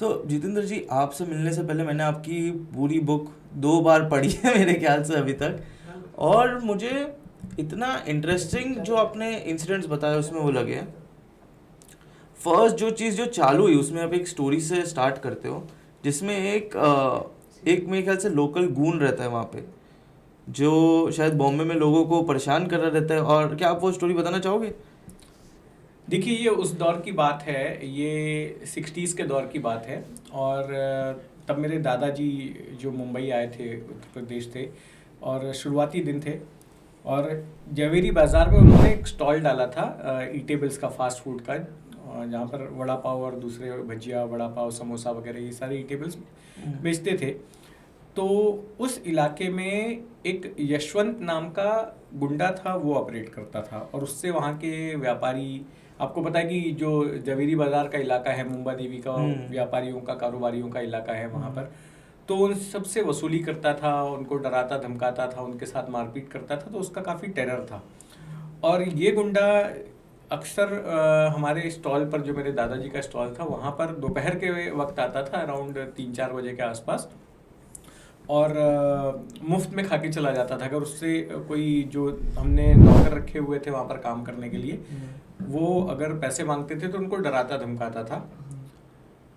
तो जितेंद्र जी, आपसे मिलने से पहले मैंने आपकी पूरी बुक 2 बार पढ़ी है मेरे ख्याल से अभी तक। और मुझे इतना इंटरेस्टिंग जो आपने इंसिडेंट्स बताए उसमें वो लगे। फर्स्ट जो चीज़ जो चालू हुई उसमें आप एक स्टोरी से स्टार्ट करते हो, जिसमें एक मेरे ख्याल से लोकल गून रहता है वहाँ पे, जो शायद बॉम्बे में लोगों को परेशान कर रहा रहता है। और क्या आप वो स्टोरी बताना चाहोगे? देखिए, ये उस दौर की बात है, ये 60s के दौर की बात है। और तब मेरे दादाजी जो मुंबई आए थे, उत्तर प्रदेश थे, और शुरुआती दिन थे। और जवेरी बाज़ार में उन्होंने एक स्टॉल डाला था ईटेबल्स का, फास्ट फूड का, जहाँ पर वड़ा पाव और दूसरे भजिया, वड़ा पाव, समोसा वगैरह ये सारे ईटेबल्स बेचते थे। तो उस इलाके में एक यशवंत नाम का गुंडा था, वो ऑपरेट करता था। और उससे वहाँ के व्यापारी, आपको पता है कि जो जवेरी बाजार का इलाका है, मुंबा देवी का व्यापारियों का, कारोबारियों का इलाका है वहाँ पर, तो उन सबसे वसूली करता था, उनको डराता धमकाता था, उनके साथ मारपीट करता था। तो उसका काफ़ी टेरर था। और ये गुंडा अक्सर हमारे स्टॉल पर, जो मेरे दादाजी का स्टॉल था वहाँ पर, दोपहर के वक्त आता था, अराउंड 3-4 बजे के आसपास। और मुफ्त में खा के चला जाता था। अगर उससे कोई, जो हमने नौकर रखे हुए थे वहाँ पर काम करने के लिए, वो अगर पैसे मांगते थे तो उनको डराता धमकाता था।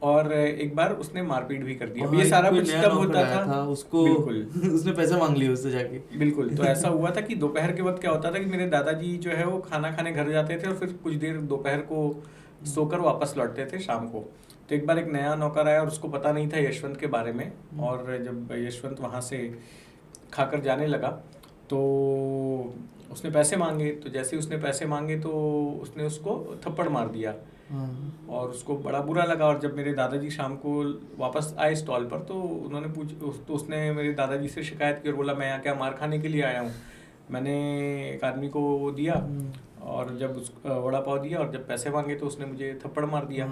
और एक बार उसने मारपीट भी कर दी। अब ये हाँ, सारा कोई कुछ नया तब नौकर होता आया था। था उसको बिल्कुल। उसने पैसे मांग लिए उससे जाके। बिल्कुल, तो ऐसा हुआ था कि दोपहर के वक्त क्या होता था कि मेरे दादाजी जो है वो खाना खाने घर जाते थे, और फिर कुछ देर दोपहर को सोकर वापस लौटते थे शाम को। तो एक बार एक नया नौकर आया और उसको पता नहीं था यशवंत के बारे में। और जब यशवंत वहाँ से खाकर जाने लगा तो उसने पैसे मांगे। तो जैसे ही उसने पैसे मांगे तो उसने उसको थप्पड़ मार दिया, और उसको बड़ा बुरा लगा। और जब मेरे दादाजी शाम को वापस आए स्टॉल पर, तो उन्होंने तो उसने मेरे दादाजी से शिकायत की और बोला, मैं यहाँ क्या मार खाने के लिए आया हूँ? मैंने एक आदमी को वो दिया, और जब उस वड़ा पाव दिया, और जब पैसे मांगे तो उसने मुझे थप्पड़ मार दिया।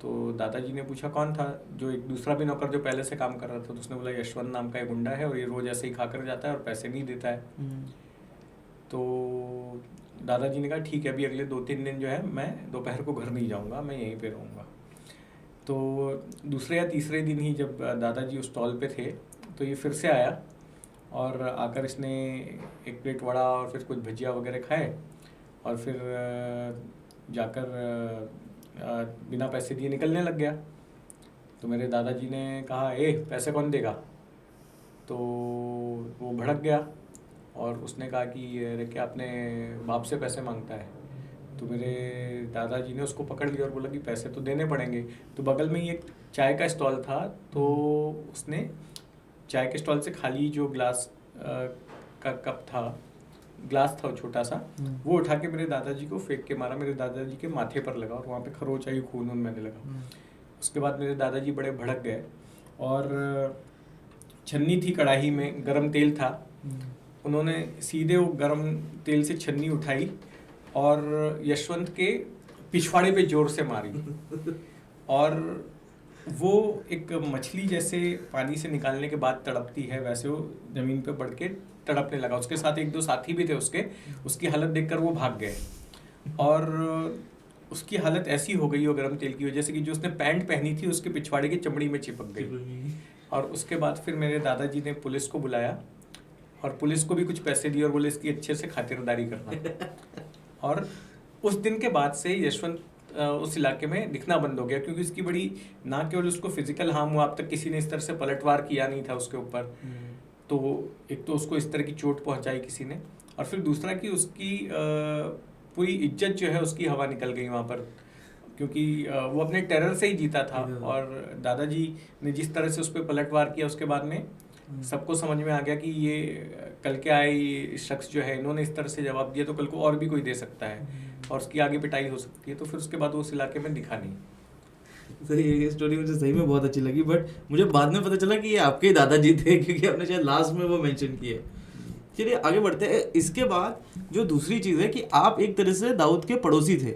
तो दादाजी ने पूछा कौन था? जो एक दूसरा भी नौकर जो पहले से काम कर रहा था, तो उसने बोला यशवंत नाम का एक गुंडा है, और ये रोज ऐसे ही खाकर जाता है और पैसे नहीं देता है। तो दादाजी ने कहा ठीक है, अभी अगले 2-3 दिन जो है मैं दोपहर को घर नहीं जाऊंगा, मैं यहीं पे रहूँगा। तो दूसरे या तीसरे दिन ही जब दादाजी उस स्टॉल पे थे, तो ये फिर से आया, और आकर इसने एक प्लेट वड़ा और फिर कुछ भजिया वगैरह खाए, और फिर जाकर बिना पैसे दिए निकलने लग गया। तो मेरे दादाजी ने कहा, ए पैसे कौन देगा? तो वो भड़क गया और उसने कहा कि अरे क्या अपने बाप से पैसे मांगता है? तो मेरे दादाजी ने उसको पकड़ लिया और बोला कि पैसे तो देने पड़ेंगे। तो बगल में ही एक चाय का स्टॉल था, तो उसने चाय के स्टॉल से खाली जो ग्लास का कप था, ग्लास था छोटा सा, वो उठा के मेरे दादाजी को फेंक के मारा। मेरे दादाजी के माथे पर लगा और वहाँ पे खरोच आई, खून मैंने लगा। उसके बाद मेरे दादाजी बड़े भड़क गए, और छन्नी थी कढ़ाई में, गरम तेल था। उन्होंने सीधे वो गरम तेल से छन्नी उठाई और यशवंत के पिछवाड़े पे जोर से मारी। और वो एक मछली जैसे पानी से निकालने के बाद तड़पती है, वैसे वो जमीन पे पड़ के तड़पने लगा। उसके साथ 1-2 साथी भी थे उसके। उसकी हालत देखकर वो भाग गए, और उसकी हालत ऐसी हो गई वो गर्म तेल की वजह से कि जो उसने पैंट पहनी थी उसके पिछवाड़े की चमड़ी में चिपक गई। और उसके बाद फिर मेरे दादाजी ने पुलिस को बुलाया, और पुलिस को भी कुछ पैसे दिए और बोले इसकी अच्छे से खातिरदारी करना। और उस दिन के बाद से यशवंत उस इलाके में दिखना बंद हो गया, क्योंकि उसकी बड़ी, ना केवल उसको फिजिकल हार्म हुआ, अब तक किसी ने इस तरह से पलटवार किया नहीं था उसके ऊपर। तो एक तो उसको इस तरह की चोट पहुंचाई किसी ने, और फिर दूसरा कि उसकी पूरी इज्जत जो है उसकी हवा निकल गई वहाँ पर, क्योंकि वो अपने टेरर से ही जीता था। और दादाजी ने जिस तरह से उस पर पलटवार किया, उसके बाद में सबको समझ में आ गया कि ये कल के आए शख्स जो है, इन्होंने इस तरह से जवाब दिया तो कल को और भी कोई दे सकता है, और उसकी आगे पिटाई हो सकती है। तो फिर उसके बाद वो उस इलाके में दिखा नहीं। सही, ये स्टोरी मुझे सही में बहुत अच्छी लगी, बट मुझे बाद में पता चला कि ये आपके ही दादाजी थे, क्योंकि आपने शायद लास्ट में वो मेंशन किए। चलिए आगे बढ़ते हैं। इसके बाद जो दूसरी चीज़ है कि आप एक तरह से दाऊद के पड़ोसी थे।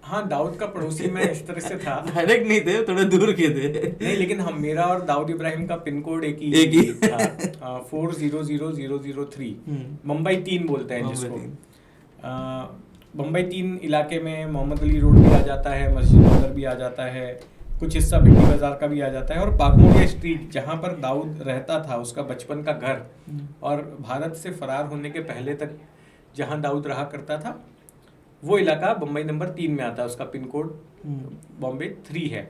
हाँ, दाऊद का पड़ोसी मैं इस तरह से था। डायरेक्ट नहीं थे, थोड़े दूर के थे। नहीं, लेकिन हम, मेरा और दाऊद इब्राहिम का पिन कोड एक ही था, 400003। मुंबई 3 बोलते हैं जिसको। मुंबई 3 इलाके में मोहम्मद अली रोड भी आ जाता है, मस्जिद नगर भी आ जाता है, कुछ हिस्सा भिंडी बाजार का भी आ जाता है। और बागमोड़िया स्ट्रीट जहाँ पर दाऊद रहता था, उसका बचपन का घर, और भारत से फरार होने के पहले तक जहाँ दाऊद रहा करता था, वो इलाका बम्बई नंबर 3 में आता है। उसका पिन कोड बॉम्बे 3 है।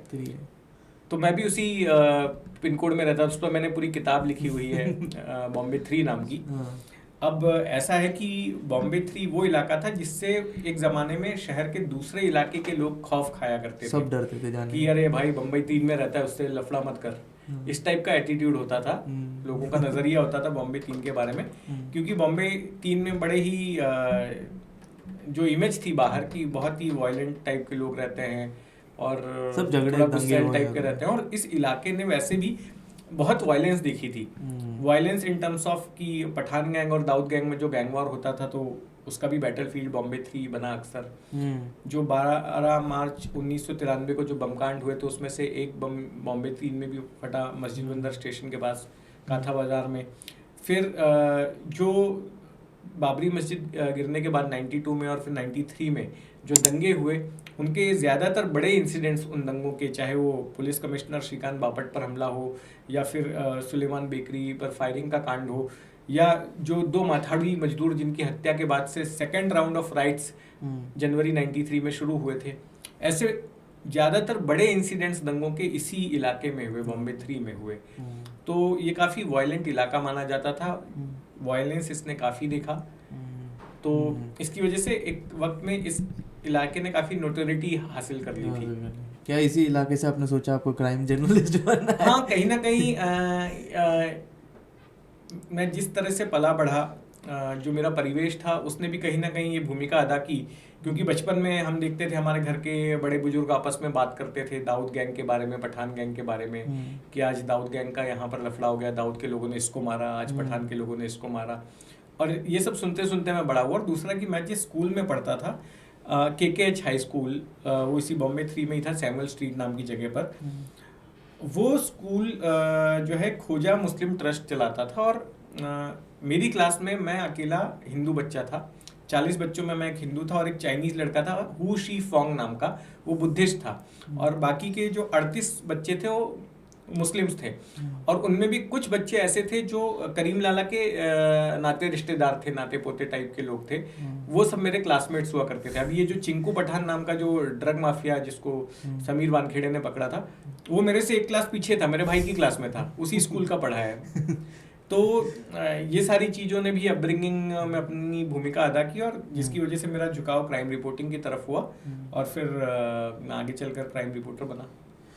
तो मैं भी उसी पिन कोड में रहता, उस पर मैंने पूरी किताब लिखी हुई है बॉम्बे 3 नाम की। अब ऐसा है कि बॉम्बे 3 वो इलाका था जिससे एक ज़माने में शहर के दूसरे इलाके के लोग खौफ खाया करते थे, सब डरते थे जाने कि अरे भाई बम्बई 3 में रहता है, उससे लफड़ा मत कर। इस टाइप का एटीट्यूड होता था, लोगों का नज़रिया होता था बॉम्बे 3 के बारे में। क्योंकि बॉम्बे 3 में बड़े ही जो इमेज थी बाहर की, बहुत ही वायलेंट टाइप के लोग रहते हैं और सब झगड़े थोड़ा दंगे गुस्सैल टाइप के वगैरह। रहते हैं। और इस इलाके ने वैसे भी बहुत वायलेंस देखी थी। वायलेंस इन टर्म्स ऑफ कि पठान गैंग और दाऊद गैंग में जो गैंग वॉर होता था, तो उसका भी बैटलफील्ड बॉम्बे 3 बना अक्सर। जो 12 मार्च 1993 को जो बमकांड हुए, तो उसमें से एक बम बॉम्बे 3 में भी फटा, मस्जिद बंदर स्टेशन के पास काथा बाजार में। फिर जो बाबरी मस्जिद गिरने के बाद 92 में और फिर 93 में जो दंगे हुए, उनके ज़्यादातर बड़े इंसिडेंट्स उन दंगों के, चाहे वो पुलिस कमिश्नर श्रीकांत बापट पर हमला हो, या फिर सुलेमान बेकरी पर फायरिंग का कांड हो, या जो 2 माथाड़ी मजदूर जिनकी हत्या के बाद से सेकेंड राउंड ऑफ राइट्स जनवरी 93 में शुरू हुए थे, ऐसे ज़्यादातर बड़े इंसिडेंट्स दंगों के इसी इलाके में हुए, बॉम्बे 3 में हुए। तो ये काफ़ी वायलेंट इलाका माना जाता था, वायलेंस इसने काफ़ी देखा। तो इसकी वजह से एक वक्त में इस इलाके ने काफ़ी नोटोरिटी हासिल कर ली थी। क्या इसी इलाके से आपने सोचा आपको क्राइम जर्नलिस्ट बनना है? हाँ, कहीं ना कहीं मैं जिस तरह से पला बढ़ा, जो मेरा परिवेश था, उसने भी कहीं ना कहीं ये भूमिका अदा की। क्योंकि बचपन में हम देखते थे हमारे घर के बड़े बुजुर्ग आपस में बात करते थे दाऊद गैंग के बारे में, पठान गैंग के बारे में, कि आज दाऊद गैंग का यहाँ पर लफड़ा हो गया, दाऊद के लोगों ने इसको मारा, आज पठान के लोगों ने इसको मारा। और ये सब सुनते सुनते मैं बड़ा हुआ। और दूसरा कि मैं जिस स्कूल में पढ़ता था, KKH हाई स्कूल, वो इसी बॉम्बे 3 में ही था, सैमुअल स्ट्रीट नाम की जगह पर। वो स्कूल जो है खोजा मुस्लिम ट्रस्ट चलाता था, और मेरी क्लास में मैं अकेला हिंदू बच्चा था। 40 बच्चों में मैं एक हिंदू था और एक चाइनीज़ लड़का था, हु शी फोंग नाम का, वो बुद्धिस्ट था। और बाकी के जो 38 बच्चे थे वो मुस्लिम्स थे। और उनमें भी कुछ बच्चे ऐसे थे जो करीम लाला के नाते रिश्तेदार थे, नाते पोते टाइप के लोग थे। वो सब मेरे क्लासमेट्स हुआ करते थे। अभी ये जो चिंकू पठान नाम का जो ड्रग माफिया जिसको समीर वानखेड़े ने पकड़ा था, वो मेरे से एक क्लास पीछे था, मेरे भाई की क्लास में था, उसी स्कूल का पढ़ा है। तो ये सारी चीज़ों ने भी अपब्रिंगिंग में अपनी भूमिका अदा की, और जिसकी वजह से मेरा झुकाव क्राइम रिपोर्टिंग की तरफ हुआ, और फिर मैं आगे चलकर क्राइम रिपोर्टर बना।